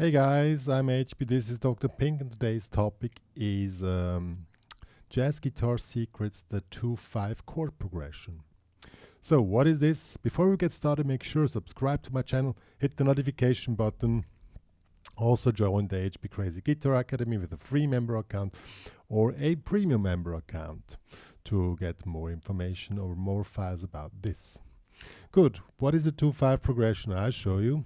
Hey guys, I'm HP, this is Dr. Pink, and today's topic is jazz guitar secrets, the 2-5 chord progression. So what is this? Before we get started, make sure subscribe to my channel, hit the notification button, also join the HPCrazy Guitar Academy with a free member account or a premium member account to get more information or more files about this. Good, what is the 2-5 progression? I'll show you.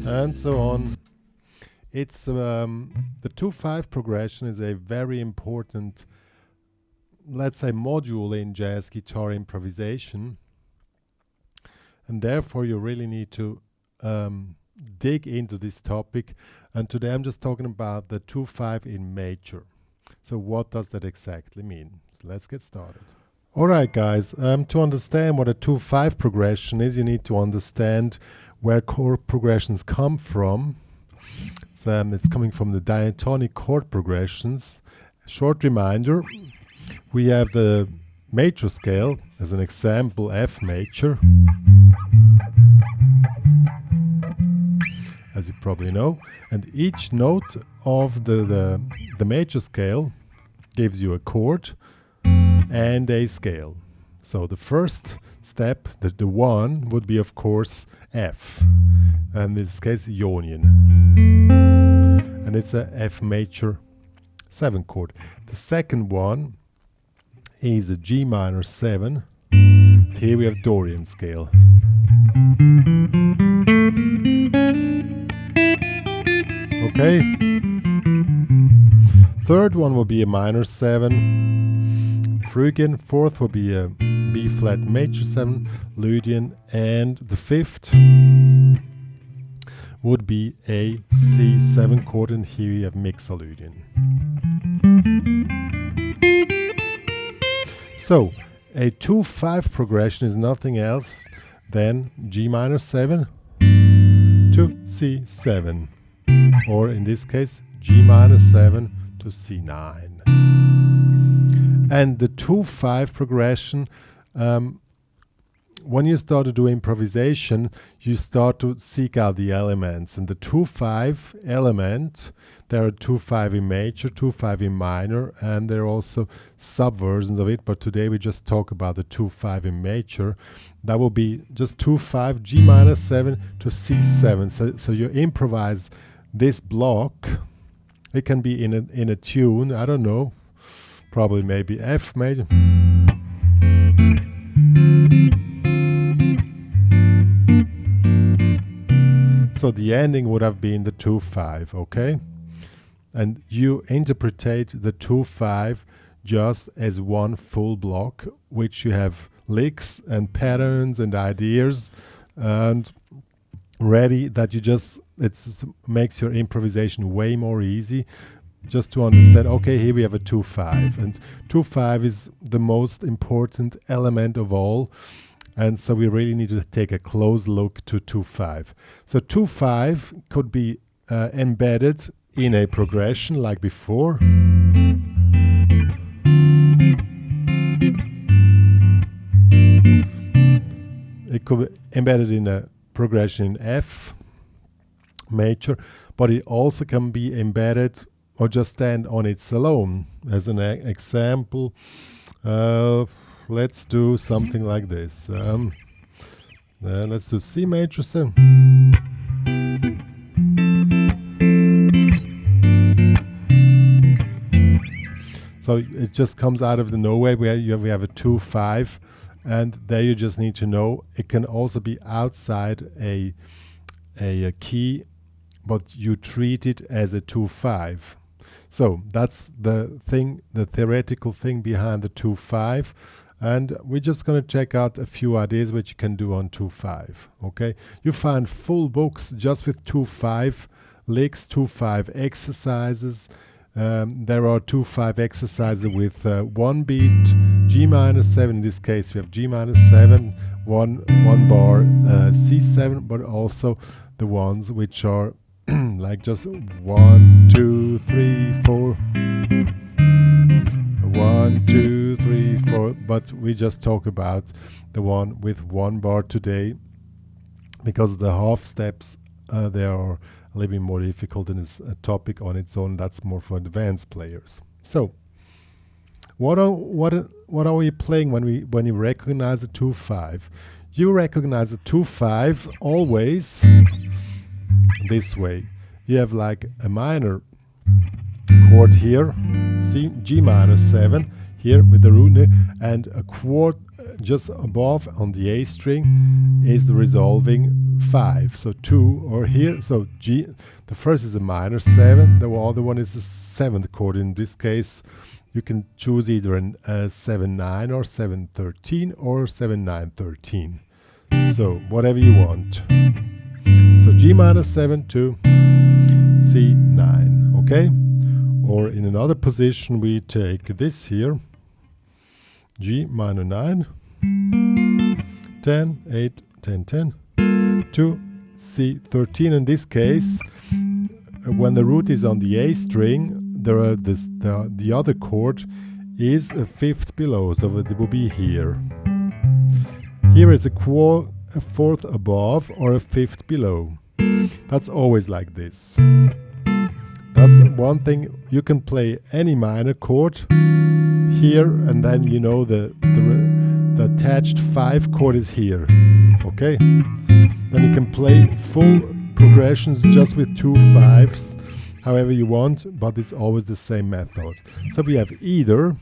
And so on. It's the 2-5 progression is a very important, let's say, module in jazz guitar improvisation, and therefore you really need to dig into this topic. And today I'm just talking about the 2-5 in major. So what does that exactly mean? So let's get started. Alright guys, to understand what a 2-5 progression is, you need to understand where chord progressions come from. So it's coming from the diatonic chord progressions. Short reminder, we have the major scale, as an example, F major, as you probably know, and each note of the major scale gives you a chord and a scale. So the first step, the one, would be of course F, and in this case Ionian, and it's a F major 7 chord. The second one is a G minor 7. Here we have Dorian scale. Okay. Third one will be a minor 7 Phrygian. Fourth will be a B flat major 7 Lydian, and the fifth would be a C7 chord, and here we have Mixolydian. So a 2-5 progression is nothing else than G minor 7 to C7, or in this case G minor 7 to C9. And the 2-5 progression, when you start to do improvisation, you start to seek out the elements. And the 2-5 element, there are 2-5 in major, 2-5 in minor, and there are also subversions of it. But today we just talk about the 2-5 in major. That will be just 2-5, G minor 7 to C7. So you improvise this block. It can be in a tune, I don't know, probably maybe F major. So the ending would have been the 2-5, okay? And you interpretate the 2-5 just as one full block, which you have licks and patterns and ideas and ready, that you just, it makes your improvisation way more easy, just to understand, okay, here we have a 2-5, and 2-5 is the most important element of all. And so we really need to take a close look to 2-5. So 2-5 could be embedded in a progression like before. It could be embedded in a progression in F major, but it also can be embedded or just stand on its alone. As an example, let's do something like this. Let's do C major 7. So it just comes out of the nowhere where we have a 2-5, and there you just need to know it can also be outside a key, but you treat it as a 2-5. So that's the thing, the theoretical thing behind the 2-5. And we're just going to check out a few ideas which you can do on 2/5. Okay, you find full books just with 2/5 licks, 2/5 exercises. There are 2/5 exercises with one beat, G-7. In this case, we have G-7, one bar, C7, but also the ones which are like just 1, 2, 3, 4. 1, 2, 3, 4, but we just talk about the one with one bar today, because the half steps they are a little bit more difficult, and it's a topic on its own. That's more for advanced players. So what are we playing when you recognize the 2/5? You recognize the 2/5 always this way. You have like a minor chord here, C, G-7 here with the root, and a chord just above on the A string is the resolving 5. So 2 or here, so G, the first is a minor 7, the other one is a 7th chord. In this case, you can choose either a 7/9 or 7/13 or 7/9/13. So whatever you want. So G-7 to C9, okay? Or in another position, we take this here, G-9, 10, 8, 10, 10, to C13. In this case, when the root is on the A string, the other chord is a 5th below, so it will be here. Here is a 4th above or a 5th below. That's always like this. That's one thing. You can play any minor chord here, and then you know the attached 5 chord is here. Okay? Then you can play full progressions just with 2/5s, however you want, but it's always the same method. So we have either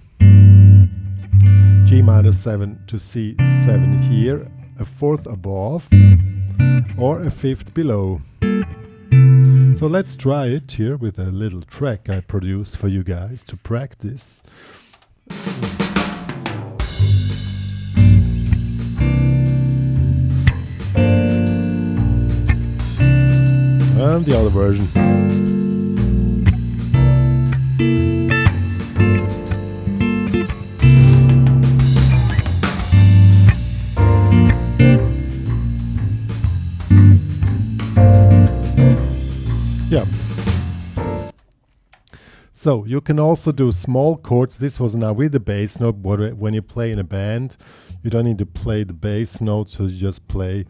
G-7 to C7 here, a 4th above, or a 5th below. So let's try it here with a little track I produced for you guys to practice. And the other version. Yeah. So you can also do small chords. This was now with the bass note, but when you play in a band, you don't need to play the bass note, so you just play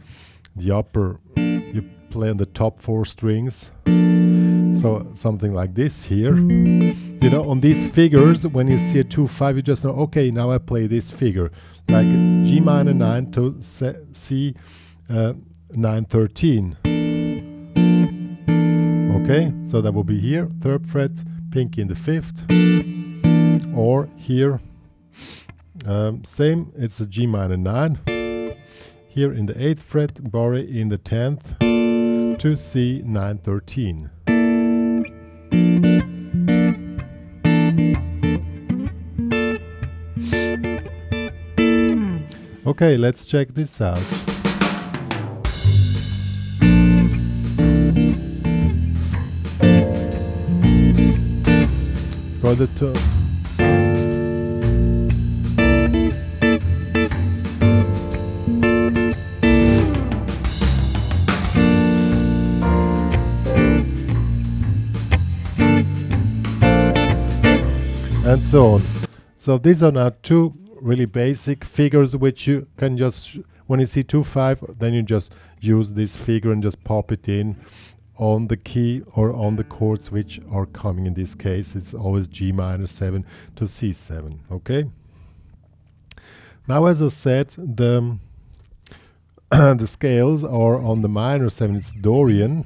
the upper, you play on the top 4 strings. So something like this here. You know, on these figures, when you see a 2/5, you just know, okay, now I play this figure, like G-9 to C 9/13. Okay, so that will be here, 3rd fret, pinky in the 5th, or here, same, it's a G-9, here in the 8th fret, bar in the 10th, to C 9/13. Okay, let's check this out. Let's go to the tone. And so on. So these are now 2 really basic figures which you can just, when you see 2/5, then you just use this figure and just pop it in on the key or on the chords which are coming. In this case, it's always G-7 to C7. Okay. Now, as I said, the the scales are on the minor 7. It's Dorian.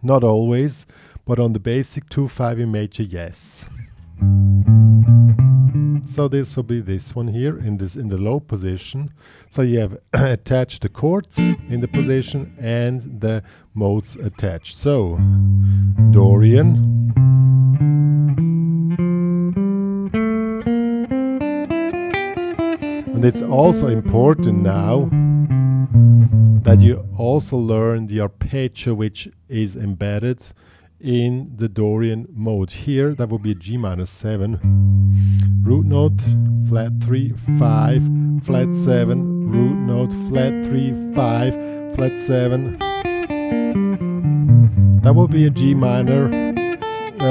Not always, but on the basic 2/5 in major, yes. So this will be this one here in the low position. So you have attached the chords in the position and the modes attached. So Dorian, And it's also important now that you also learn the arpeggio which is embedded in the Dorian mode. Here that would be G minor 7, root note, flat 3, 5, flat 7, root note, flat 3, 5, flat 7. That will be a G minor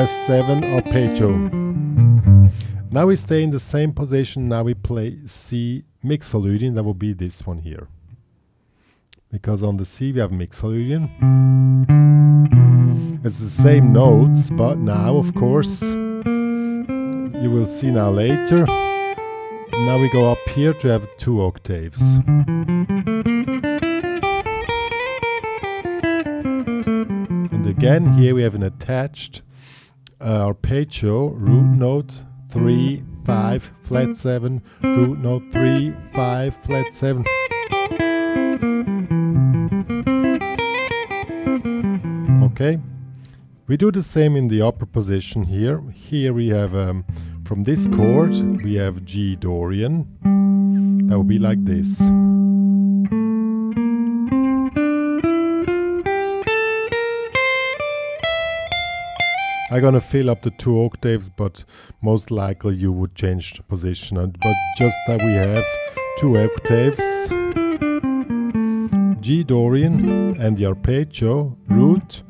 7 arpeggio. Now we stay in the same position. Now we play C Mixolydian. That will be this one here. Because on the C we have Mixolydian. It's the same notes, but now, of course, you will see now later. Now we go up here to have 2 octaves. And again, here we have an attached arpeggio, root note 3, 5, flat 7, root note 3, 5, flat 7. Okay, we do the same in the upper position here. Here we have, from this chord, we have G Dorian. That will be like this. I'm gonna fill up the 2 octaves, but most likely you would change the position. But just that we have 2 octaves, G Dorian and the arpeggio, root,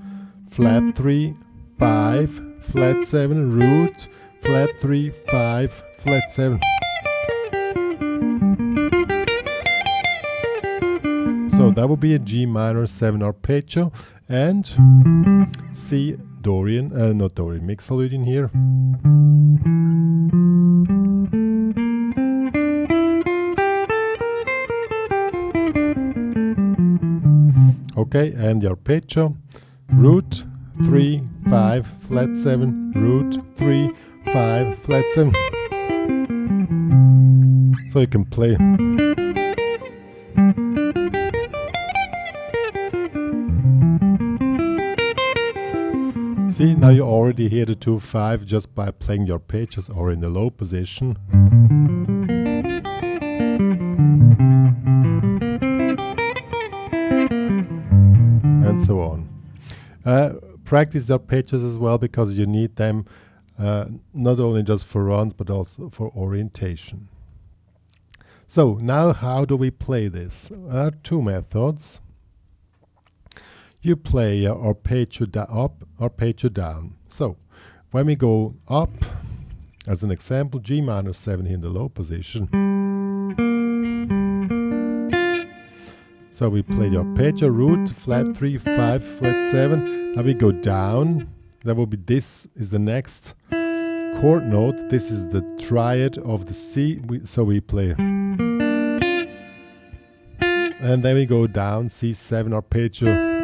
flat 3, 5, flat 7, root, flat 3, 5, flat 7. So that would be a G minor 7 arpeggio and C Dorian, not Dorian, Mixolydian here. Okay, and the arpeggio, root 3, 5, flat 7, root 3, 5, flat 7. So you can play. See, now you already hear the 2, 5 just by playing your arpeggios or in the low position. And so on. Practice the arpeggios as well, because you need them not only just for runs but also for orientation. So now how do we play this? There are 2 methods. You play arpeggio up, arpeggio down. So when we go up, as an example, G minor 7 in the low position. So we play the arpeggio, root, flat 3, 5, flat 7. Now we go down. That will be, this is the next chord note. This is the triad of the C. So we play. And then we go down, C7 arpeggio.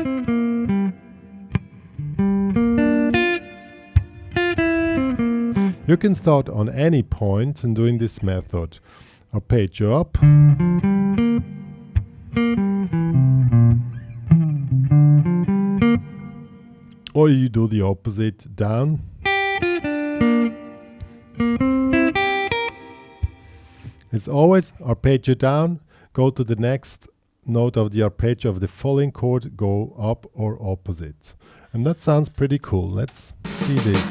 You can start on any point and doing this method. Arpeggio up. Or you do the opposite, down. It's always arpeggio down, go to the next note of the arpeggio of the following chord, go up or opposite. And that sounds pretty cool. Let's see this.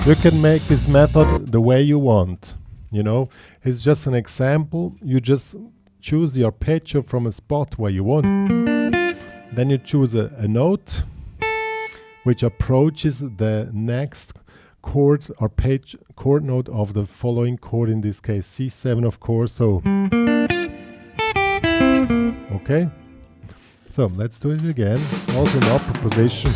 You can make this method the way you want, you know. It's just an example. You just choose the arpeggio from a spot where you want. Then you choose a note which approaches the next chord note of the following chord, in this case C7, of course. So okay, so let's do it again, also in upper position.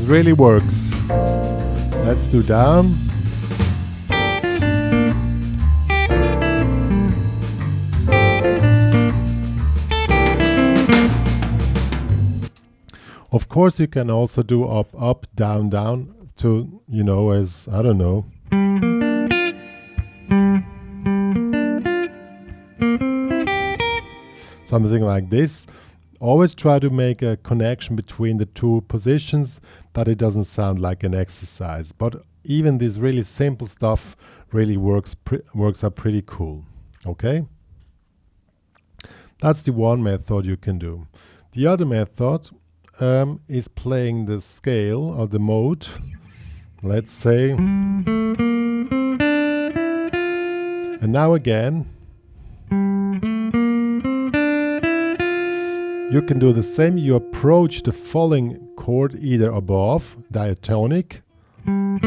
Really works. Let's do down. Of course, you can also do up, up, down, down to, you know, as, I don't know. Something like this. Always try to make a connection between the two positions, that it doesn't sound like an exercise. But even this really simple stuff really works out pretty cool. Okay? That's the one method you can do. The other method is playing the scale or the mode. Let's say. And now again, you can do the same. You approach the falling chord either above, diatonic, and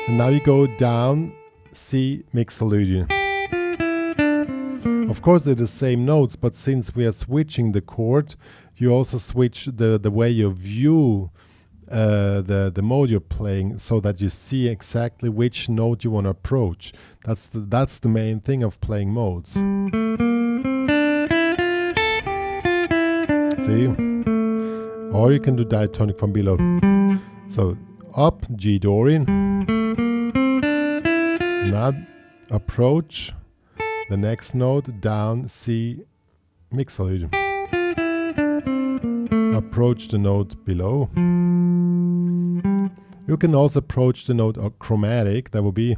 now you go down, C Mixolydian. Of course they're the same notes, but since we are switching the chord, you also switch the way you view the mode you're playing, so that you see exactly which note you want to approach. That's the main thing of playing modes. See? Or you can do diatonic from below. So up, G Dorian. Now approach the next note, down, C Mixolydian. Approach the note below. You can also approach the note chromatic, that will be.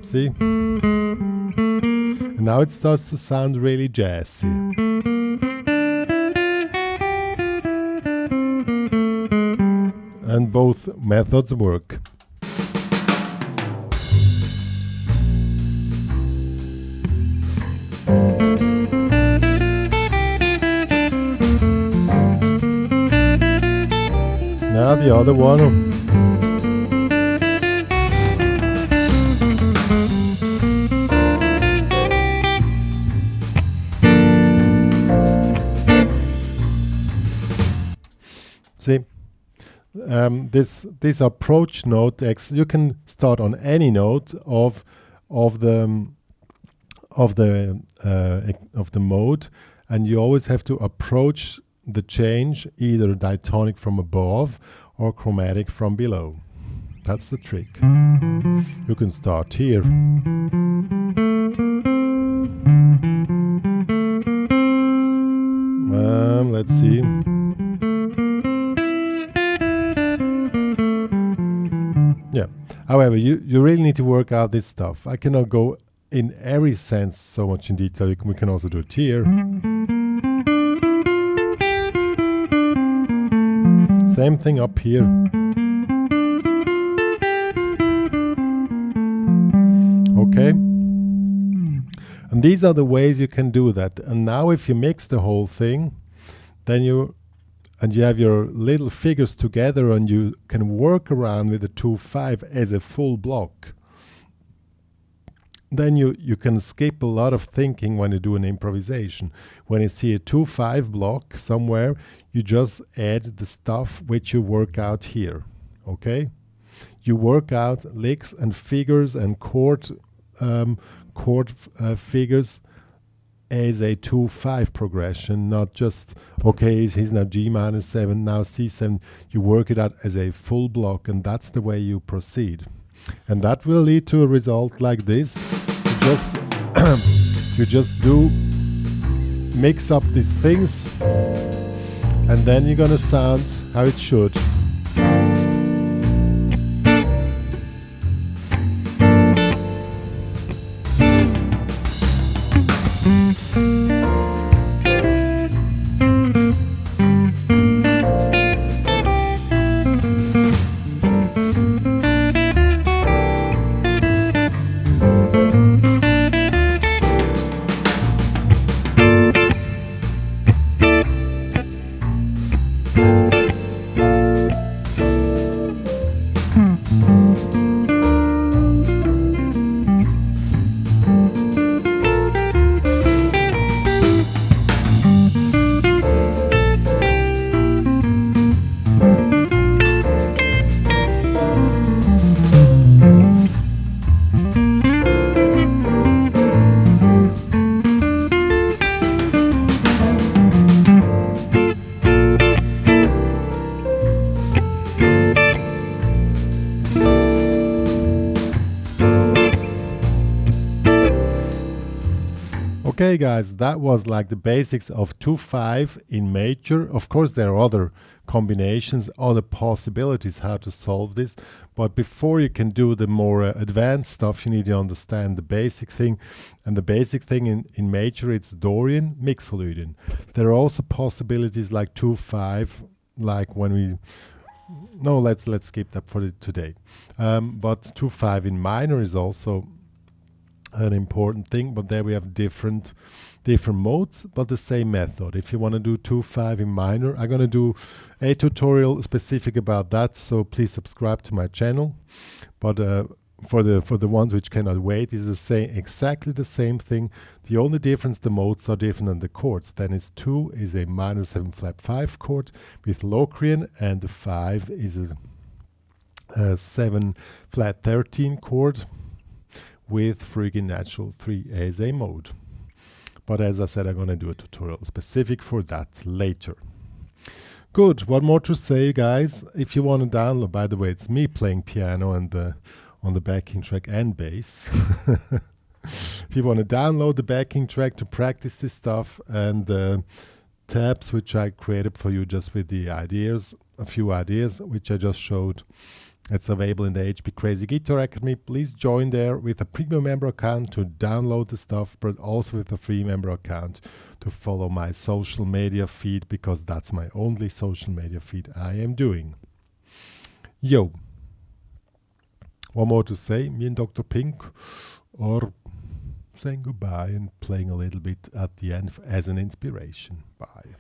See? And now it starts to sound really jazzy. And both methods work. Now the other one. See, this approach note, you can start on any note of the mode, and you always have to approach the change either diatonic from above or chromatic from below. That's the trick. You can start here. Let's see. Yeah. However, you really need to work out this stuff. I cannot go in every sense so much in detail. We can also do it here. Same thing up here. Okay. And these are the ways you can do that. And now if you mix the whole thing, then you have your little figures together, and you can work around with the 2/5 as a full block. Then you can skip a lot of thinking when you do an improvisation. When you see a 2/5 block somewhere, you just add the stuff which you work out here. Okay? You work out licks and figures and chord figures as a 2/5 progression, not just, okay, he's now G minor 7, now C7. You work it out as a full block, and that's the way you proceed. And that will lead to a result like this. You just do mix up these things, and then you're gonna sound how it should. Okay, guys, that was like the basics of 2/5 in major. Of course, there are other combinations, other possibilities how to solve this. But before you can do the more advanced stuff, you need to understand the basic thing. And the basic thing in major, it's Dorian, Mixolydian. There are also possibilities like 2/5, like when we... No, let's skip that for today. But 2/5 in minor is also an important thing, but there we have different modes, but the same method. If you want to do 2/5 in minor, I'm going to do a tutorial specific about that, so please subscribe to my channel. But for the ones which cannot wait, is the same, exactly the same thing. The only difference, the modes are different than the chords. Then is 2 is a minor 7 flat 5 chord with Locrian, and the 5 is a 7 flat 13 chord with Phrygian natural 3 as a mode. But as I said, I'm going to do a tutorial specific for that later. Good. What more to say, guys? If you want to download, by the way, it's me playing piano and on the backing track and bass. If you want to download the backing track to practice this stuff and tabs which I created for you just with the ideas, a few ideas which I just showed, it's available in the HPCrazy Guitar Academy. Please join there with a premium member account to download the stuff, but also with a free member account to follow my social media feed, because that's my only social media feed I am doing. Yo. One more to say, me and Dr. Pink are saying goodbye and playing a little bit at the end as an inspiration. Bye.